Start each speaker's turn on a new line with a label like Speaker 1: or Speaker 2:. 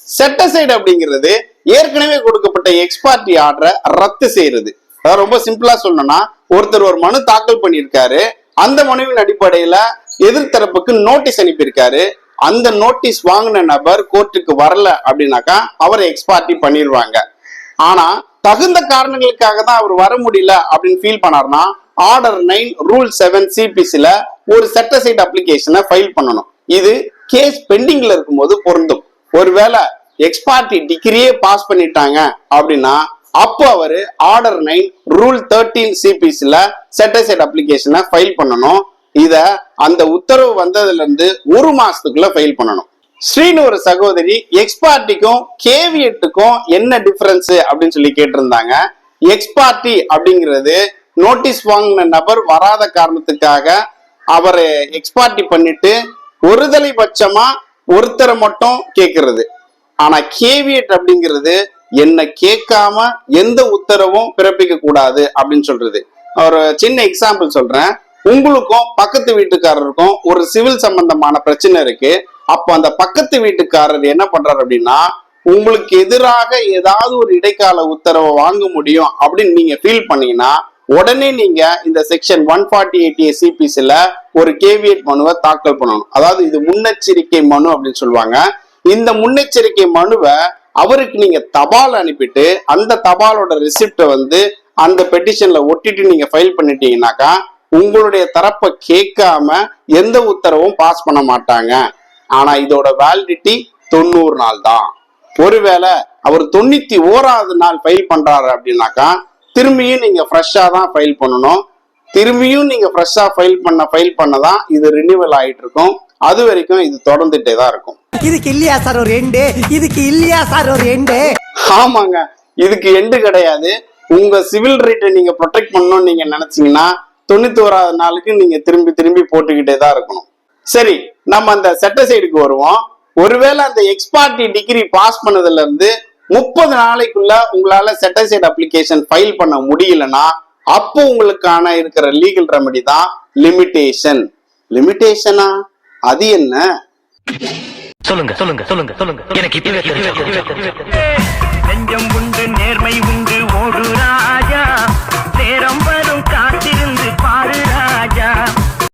Speaker 1: Set aside அப்படிங்கிறது ஏற்கனவே கொடுக்கப்பட்ட எக்ஸ்பார்ட்டி ஆர்டரை ரத்து செய்யறது. அதாவது ரொம்ப சிம்பிளா சொல்லணும்னா, ஒருத்தர் ஒரு மனு தாக்கல் பண்ணியிருக்காரு, அந்த மனுவின் அடிப்படையில எதிர்த்தரப்புக்கு நோட்டீஸ் அனுப்பியிருக்காரு. அந்த நோட்டீஸ் வாங்கின நபர் கோர்ட்டுக்கு வரல அப்படின்னாக்கா அவரை எக்ஸ்பார்ட்டி பண்ணிடுவாங்க. ஆனா தகுந்த காரணங்களுக்காக தான் அவர் வர முடியல அப்படின்னு ஃபீல் பண்ணார்னா ஆர்டர் 9 ரூல் 7 சிபிசில ஒரு செட் அசைட் அப்ளிகேஷனை ஃபைல் பண்ணணும். இது கேஸ் பெண்டிங்ல இருக்கும்போது பொருந்தும். ஒருவேளை எக்ஸ்பார்ட்டி டிகிரியே பாஸ் பண்ணிட்டாங்க அப்படின்னா அப்போ அவரு ஆர்டர் 9 ரூல் 13 சிபிசில செட் அசைட் அப்ளிகேஷனை ஃபைல் பண்ணணும். இத அந்த உத்தரவு வந்ததுல இருந்து 1 மாசத்துக்குள்ள ஃபைல் பண்ணணும். ஸ்ரீனு ஒரு சகோதரி எக்ஸ்பார்ட்டிக்கும் கேவியட்டுக்கும் என்ன டிஃபரன்ஸ் அப்படின்னு சொல்லி கேட்டிருந்தாங்க. எக்ஸ்பார்ட்டி அப்படிங்கிறது நோட்டீஸ் வாங்கின நபர் வராத காரணத்துக்காக அவரை எக்ஸ்பார்ட்டி பண்ணிட்டு ஒருதலை பட்சமா ஒருத்தரை மட்டும் கேட்கறது. ஆனா கேவியட் அப்படிங்கிறது என்ன கேட்காம எந்த உத்தரவும் பிறப்பிக்க கூடாது அப்படின்னு சொல்றது. ஒரு சின்ன எக்ஸாம்பிள் சொல்றேன். உங்களுக்கும் பக்கத்து வீட்டுக்காரருக்கும் ஒரு சிவில் சம்பந்தமான பிரச்சனை இருக்கு. அப்ப அந்த பக்கத்து வீட்டுக்காரர் என்ன பண்றாரு அப்படின்னா, உங்களுக்கு எதிராக ஏதாவது ஒரு இடைக்கால உத்தரவை வாங்க முடியும் அப்படின்னு நீங்க ஃபீல் பண்ணீங்கன்னா உடனே நீங்க இந்த செக்ஷன் 148A சிபிசில ஒரு கேவியட் மனுவை தாக்கல் பண்ணணும். அதாவது இது முன்னெச்சரிக்கை மனு அப்படின்னு சொல்லுவாங்க. இந்த முன்னெச்சரிக்கை மனுவை அவருக்கு நீங்க தபால் அனுப்பிட்டு அந்த தபாலோட ரிசிப்டை அந்த பெட்டிஷன்ல ஒட்டிட்டு நீங்க ஃபைல் பண்ணிட்டீங்கன்னாக்கா உங்களுடைய தரப்பை கேட்காம எந்த உத்தரவும் பாஸ் பண்ண மாட்டாங்க. ஆனா இதோட வேலிடிட்டி 90 நாள் தான். ஒருவேளை அவர் 91வது நாள் ஃபைல் பண்றாரு அப்படின்னாக்கா திரும்பியும் நீங்க ஃப்ரெஷ்ஷா தான் ஃபைல் பண்ணணும். திரும்பியும் நீங்க ஃப்ரெஷ்ஷா ஃபைல் பண்ணதான் இது ரினிவல் ஆயிட்டு இருக்கும். அது வரைக்கும் இது தொடர்ந்துட்டே தான் இருக்கும்.
Speaker 2: இதுக்கு இல்லையா சார் ஒரு எண்டு? இதுக்கு இல்லையா சார் ஒரு எண்டு?
Speaker 1: ஆமாங்க, இதுக்கு எண்டு கிடையாது. உங்க சிவில் ரைட்டை நீங்க ப்ரொடெக்ட் பண்ணணும்னு நீங்க நினைச்சீங்கன்னா 91வது நாளுக்கு நீங்க திரும்பி போட்டுக்கிட்டே தான் இருக்கணும். சரி, நம்ம அந்த செட் அசைடுக்கு வருவோம். ஒருவேளை அந்த எக்ஸ்பார்ட்டி டிகிரி பாஸ் பண்ணதுல இருந்து 30 நாளைக்குள்ள உங்களால செட் அசைட் அப்ளிகேஷன் ஃபைல் பண்ண முடியலன்னா அப்போ உங்களுக்கான இருக்கிற லீகல் ரெமெடி தான் லிமிடேஷன். லிமிடேஷனா? அது என்ன?
Speaker 3: சொல்லுங்க எனக்கு இப்பவே தெரியும். நெஞ்சம் உண்டு, நேர்மை உண்டு, ஓடுறா